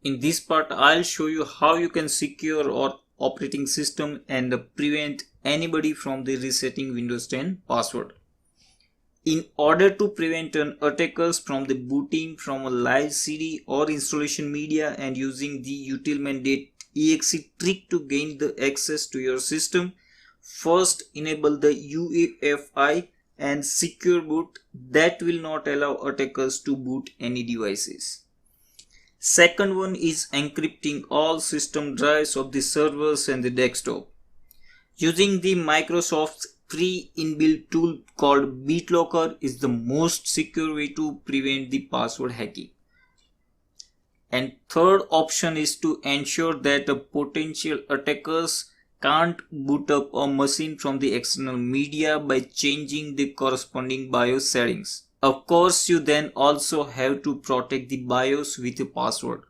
In this part, I'll show you how you can secure your operating system and prevent anybody from the resetting Windows 10 password. In order to prevent an attackers from the booting from a live CD or installation media and using the utilman.exe trick to gain the access to your system, first enable the UEFI and secure boot that will not allow attackers to boot any devices. Second one is encrypting all system drives of the servers and the desktop. Using the Microsoft's free inbuilt tool called BitLocker is the most secure way to prevent the password hacking. And third option is to ensure that the potential attackers can't boot up a machine from the external media by changing the corresponding BIOS settings. Of course, you then also have to protect the BIOS with a password.